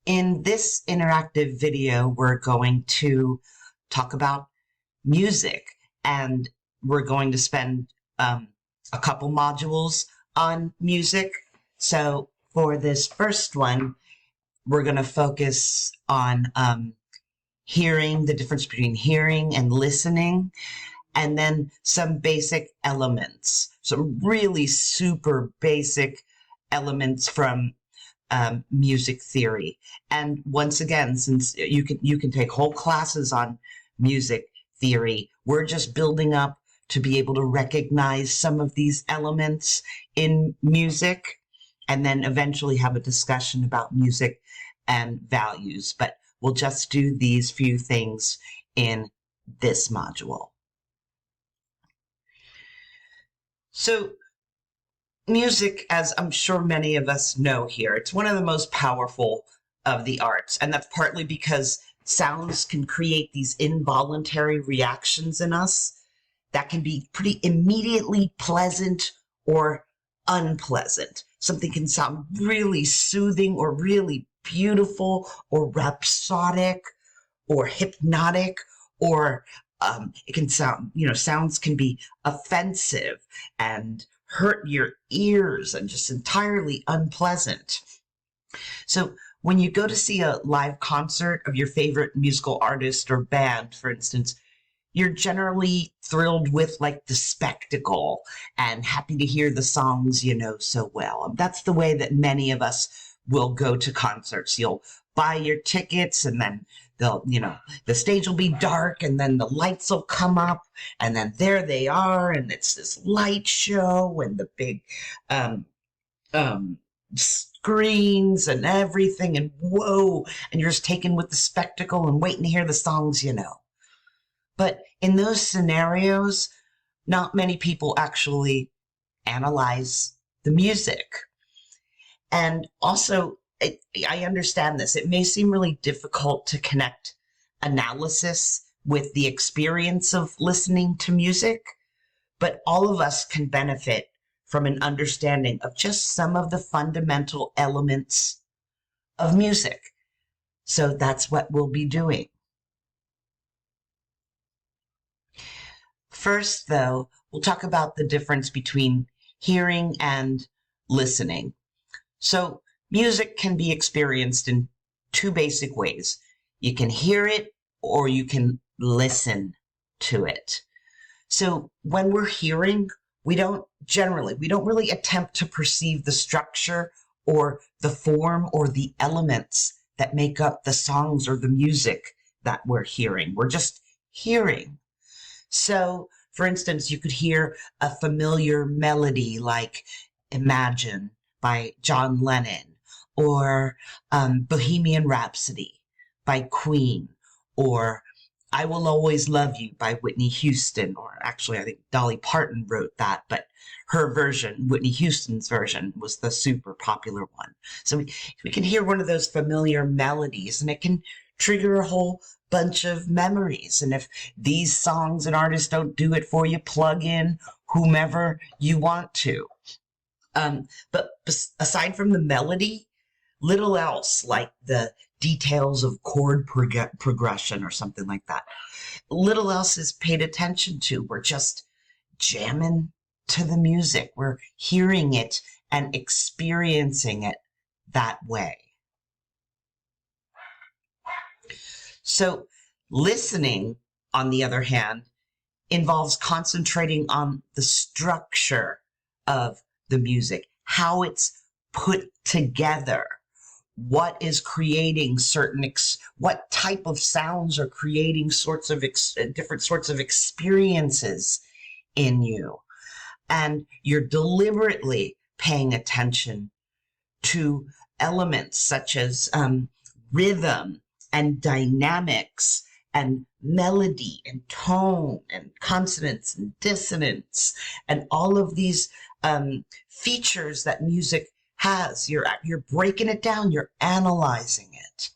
In this interactive video, we're going to talk about music, and we're going to spend a couple modules on music. So for this first one, we're going to focus on hearing, the difference between hearing and listening, and then some basic elements, some really super basic elements from music theory. And once again, since you can take whole classes on music theory, we're just building up to be able to recognize some of these elements in music, and then eventually have a discussion about music and values. But we'll just do these few things in this module. So music, as I'm sure many of us know here, it's one of the most powerful of the arts. And that's partly because sounds can create these involuntary reactions in us that can be pretty immediately pleasant or unpleasant. Something can sound really soothing or really beautiful or rhapsodic or hypnotic, or it can sound, sounds can be offensive and hurt your ears and just entirely unpleasant. So when you go to see a live concert of your favorite musical artist or band, for instance, you're generally thrilled with like the spectacle and happy to hear the songs you know so well. And that's the way that many of us will go to concerts. You'll buy your tickets, and then the stage will be dark, and then the lights will come up, and then there they are, and it's this light show and the big screens and everything, and whoa, and you're just taken with the spectacle and waiting to hear the songs you know. But in those scenarios, not many people actually analyze the music. And also, I understand this. It may seem really difficult to connect analysis with the experience of listening to music, but all of us can benefit from an understanding of just some of the fundamental elements of music. So that's what we'll be doing. First, though, we'll talk about the difference between hearing and listening. So music can be experienced in two basic ways. You can hear it or you can listen to it. So when we're hearing, we don't really attempt to perceive the structure or the form or the elements that make up the songs or the music that we're hearing. We're just hearing. So, for instance, you could hear a familiar melody like Imagine by John Lennon, or Bohemian Rhapsody by Queen, or I Will Always Love You by Whitney Houston, or actually I think Dolly Parton wrote that, but her version, Whitney Houston's version, was the super popular one. So we can hear one of those familiar melodies, and it can trigger a whole bunch of memories. And if these songs and artists don't do it for you, plug in whomever you want to. But aside from the melody, little else, like the details of chord progression or something like that, little else is paid attention to. We're just jamming to the music. We're hearing it and experiencing it that way. So listening, on the other hand, involves concentrating on the structure of the music, how it's put together, what is creating what type of sounds are creating different sorts of experiences in you. And you're deliberately paying attention to elements such as rhythm and dynamics and melody and tone and consonants and dissonance and all of these features that music has. You're breaking it down, you're analyzing it.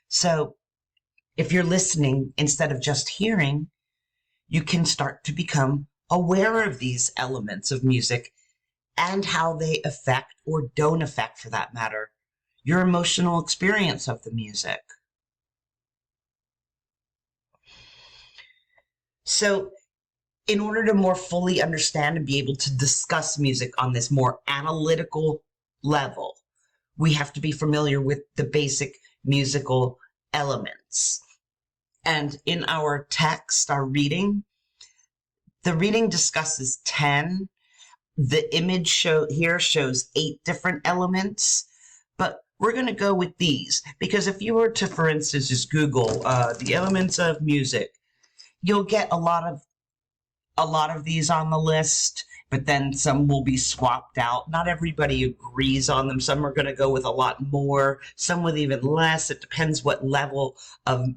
So if you're listening instead of just hearing, you can start to become aware of these elements of music and how they affect, or don't affect for that matter, your emotional experience of the music. So, in order to more fully understand and be able to discuss music on this more analytical level, we have to be familiar with the basic musical elements. And in our text, our reading, the reading discusses 10. The image here shows 8 different elements, but we're going to go with these because if you were to, for instance, just Google the elements of music, you'll get a lot of these on the list, but then some will be swapped out. Not everybody agrees on them. Some are going to go with a lot more, some with even less. It depends what level of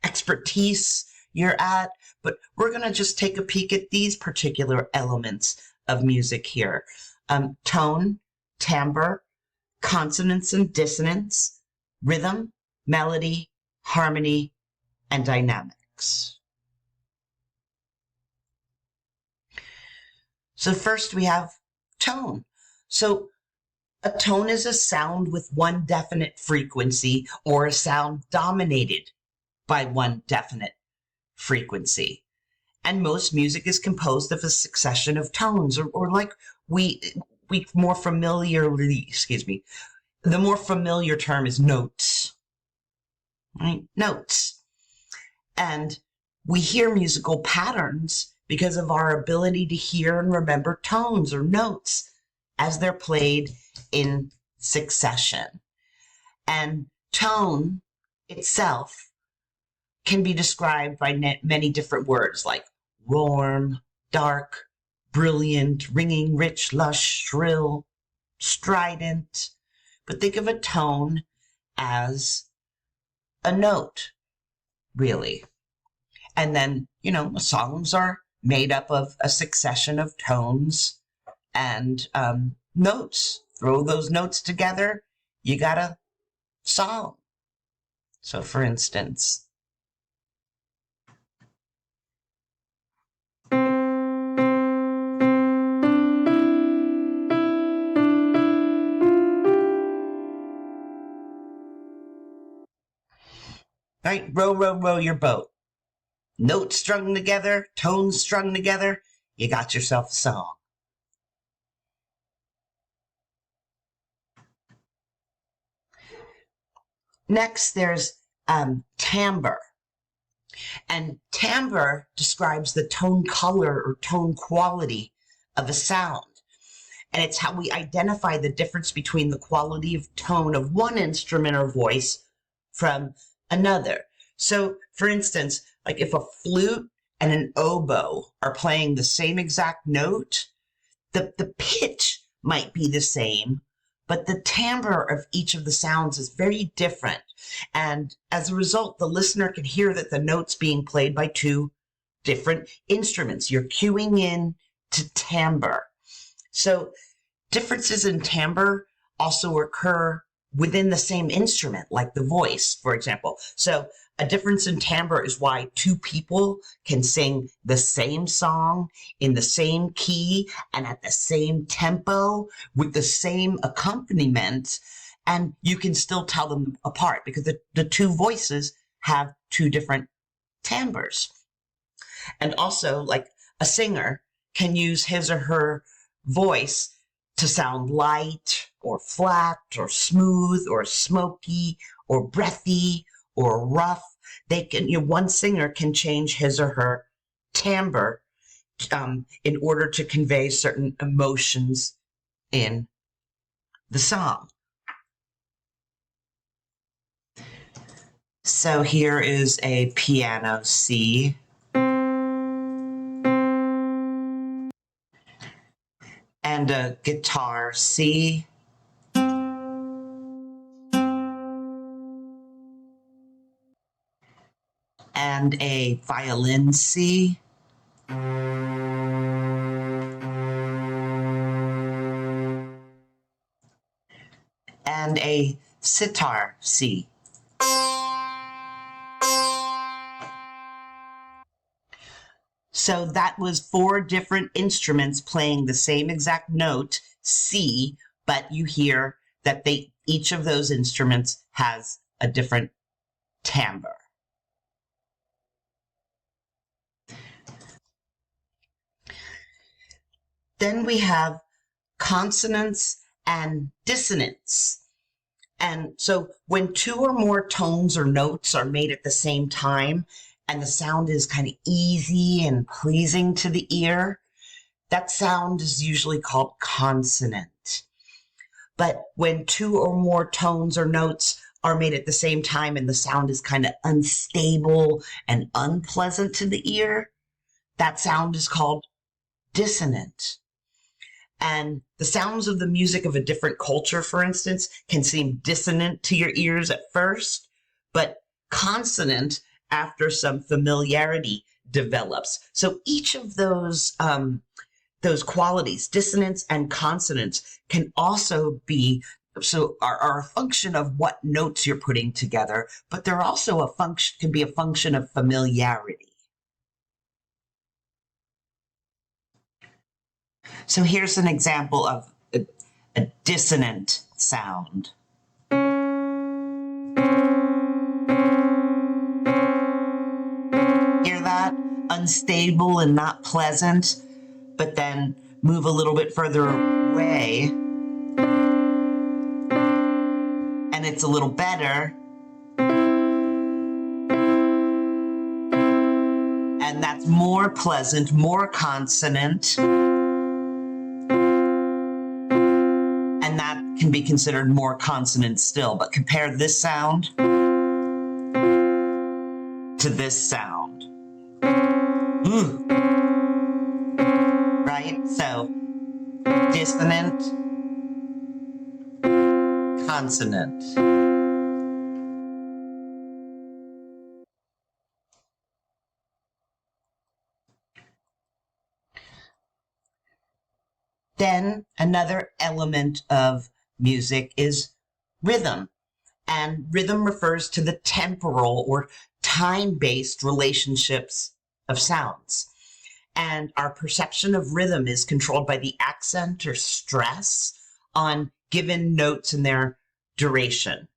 expertise you're at. But we're going to just take a peek at these particular elements of music here. Tone, timbre, consonants and dissonance, rhythm, melody, harmony, and dynamics. So first we have tone. So a tone is a sound with one definite frequency or a sound dominated by one definite frequency. And most music is composed of a succession of tones, or like we more familiarly, the more familiar term is notes, right? Notes. And we hear musical patterns because of our ability to hear and remember tones or notes as they're played in succession. And tone itself can be described by many different words like warm, dark, brilliant, ringing, rich, lush, shrill, strident. But think of a tone as a note, really. And then, songs are made up of a succession of tones and notes. Throw those notes together, you got a song. So for instance, right, row, row, row your boat. Notes strung together, tones strung together, you got yourself a song. Next, there's timbre. And timbre describes the tone color or tone quality of a sound. And it's how we identify the difference between the quality of tone of one instrument or voice from another. So, for instance, like if a flute and an oboe are playing the same exact note, the pitch might be the same, but the timbre of each of the sounds is very different. And as a result, the listener can hear that the note's being played by two different instruments. You're cueing in to timbre. So differences in timbre also occur within the same instrument, like the voice, for example. So a difference in timbre is why two people can sing the same song in the same key and at the same tempo with the same accompaniment, and you can still tell them apart because the two voices have two different timbres. And also, like a singer can use his or her voice to sound light or flat or smooth or smoky or breathy or rough. They can, one singer can change his or her timbre in order to convey certain emotions in the song. So here is a piano C. And a guitar C. And a violin C. And a sitar C. So that was 4 different instruments playing the same exact note, C, but you hear that each of those instruments has a different timbre. Then we have consonants and dissonance. And so when two or more tones or notes are made at the same time, and the sound is kind of easy and pleasing to the ear, that sound is usually called consonant. But when two or more tones or notes are made at the same time and the sound is kind of unstable and unpleasant to the ear, that sound is called dissonant. And the sounds of the music of a different culture, for instance, can seem dissonant to your ears at first, but consonant after some familiarity develops. So each of those qualities, dissonance and consonance, can also be are a function of what notes you're putting together, but they're also can be a function of familiarity. So here's an example of a dissonant sound. Hear that? Unstable and not pleasant, but then move a little bit further away, and it's a little better. And that's more pleasant, more consonant. And that can be considered more consonant still. But compare this sound to this sound. Ooh. Right? So, dissonant, consonant. Then another element of music is rhythm. And rhythm refers to the temporal or time-based relationships of sounds. And our perception of rhythm is controlled by the accent or stress on given notes and their duration.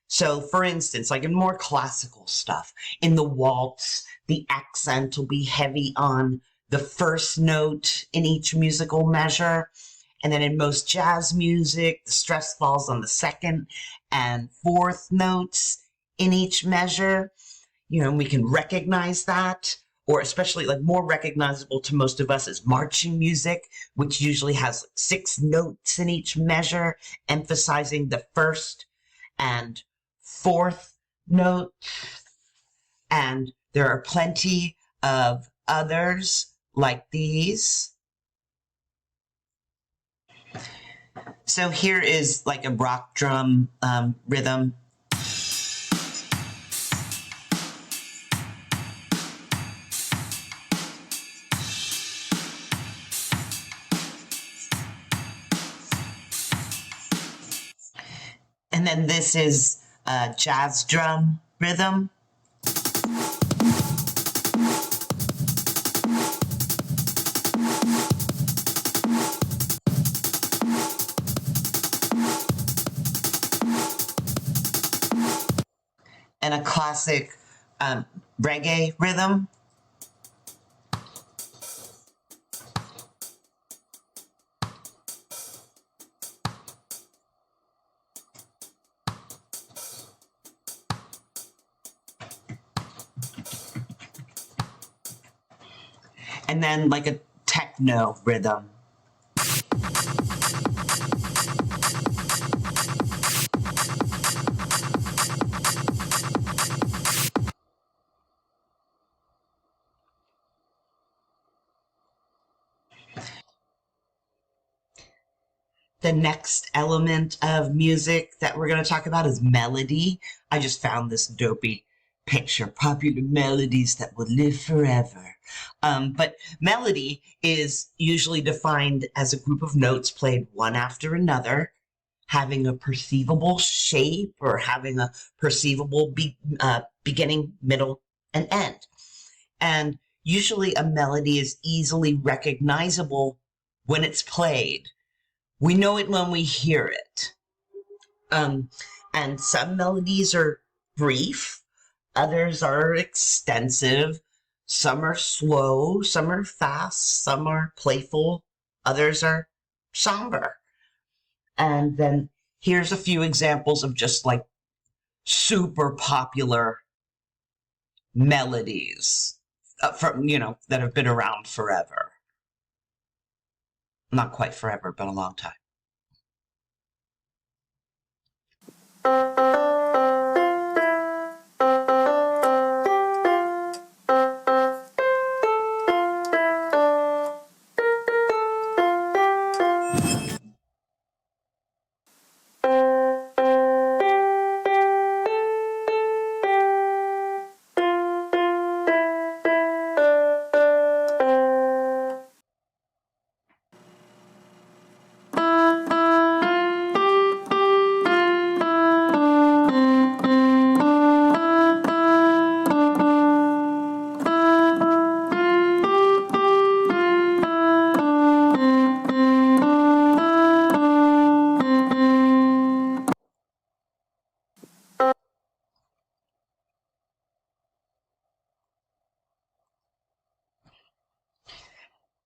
So for instance, like in more classical stuff, in the waltz, the accent will be heavy on the first note in each musical measure. And then in most jazz music, the stress falls on the second and fourth notes in each measure. You know, and we can recognize that, or especially like more recognizable to most of us is marching music, which usually has 6 notes in each measure, emphasizing the first and fourth note. And there are plenty of others like these. So here is like a rock drum rhythm. And then this is a jazz drum rhythm. And a classic reggae rhythm. And then like a techno rhythm. The next element of music that we're going to talk about is melody. I just found this dopey picture, popular melodies that will live forever. But melody is usually defined as a group of notes played one after another, having a perceivable shape or having a perceivable beginning, middle, and end. And usually a melody is easily recognizable when it's played. We know it when we hear it. And some melodies are brief, others are extensive, some are slow, some are fast, some are playful, others are somber. And then here's a few examples of just like super popular melodies from, that have been around forever. Not quite forever, but a long time.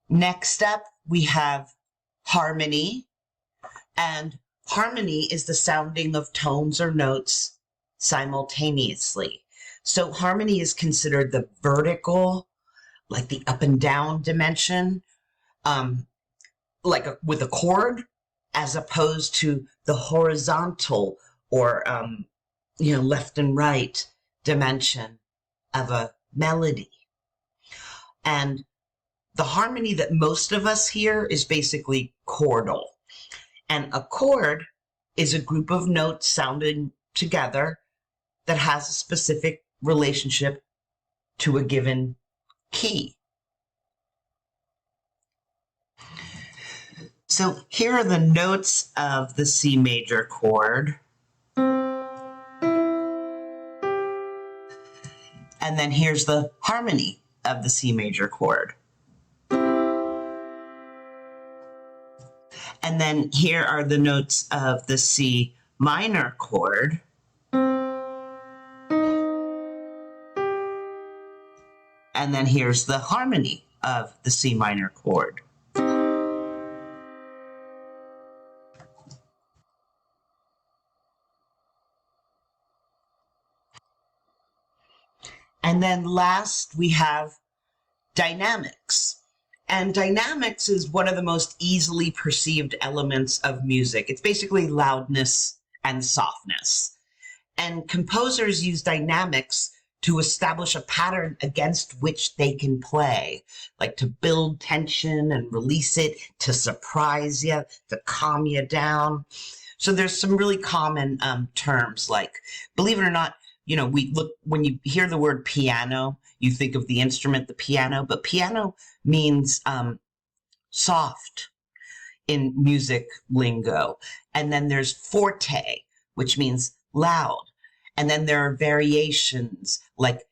Next up, we have harmony. And harmony is the sounding of tones or notes simultaneously. So harmony is considered the vertical, like the up and down dimension, with a chord, as opposed to the horizontal or, left and right dimension of a melody. And the harmony that most of us hear is basically chordal. And a chord is a group of notes sounding together that has a specific relationship to a given key. So here are the notes of the C major chord. And then here's the harmony of the C major chord. And then here are the notes of the C minor chord. And then here's the harmony of the C minor chord. And then last, we have dynamics. And dynamics is one of the most easily perceived elements of music. It's basically loudness and softness. And composers use dynamics to establish a pattern against which they can play, like to build tension and release it, to surprise you, to calm you down. So there's some really common terms, like, believe it or not, when you hear the word piano, you think of the instrument, the piano, but piano means soft in music lingo. And then there's forte, which means loud. And then there are variations like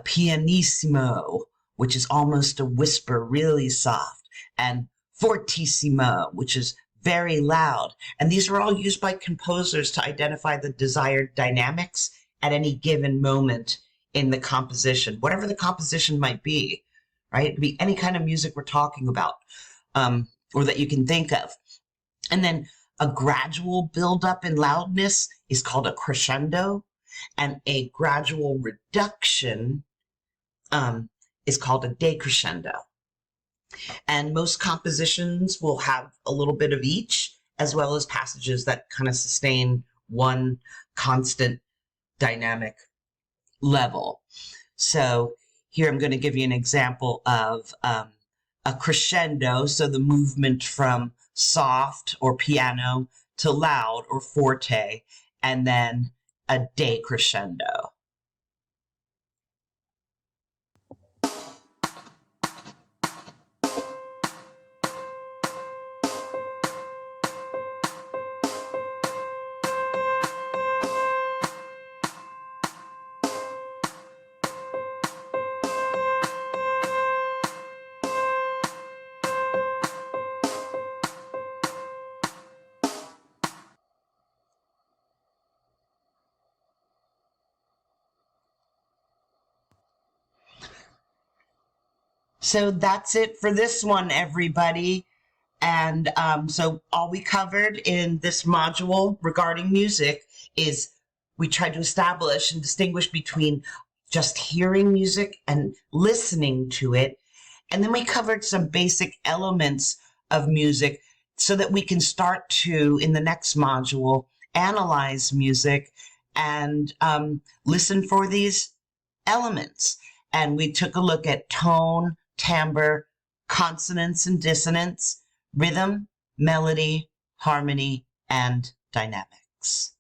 pianissimo, which is almost a whisper, really soft, and fortissimo, which is very loud. And these are all used by composers to identify the desired dynamics at any given moment in the composition, whatever the composition might be, right? It could be any kind of music we're talking about, or that you can think of. And then a gradual buildup in loudness is called a crescendo, and a gradual reduction is called a decrescendo. And most compositions will have a little bit of each, as well as passages that kind of sustain one constant dynamic level. So here I'm going to give you an example of a crescendo, so the movement from soft or piano to loud or forte, and then a decrescendo. So that's it for this one, everybody. And so all we covered in this module regarding music is we tried to establish and distinguish between just hearing music and listening to it. And then we covered some basic elements of music so that we can start to, in the next module, analyze music and listen for these elements. And we took a look at tone, timbre, consonants and dissonance, rhythm, melody, harmony, and dynamics.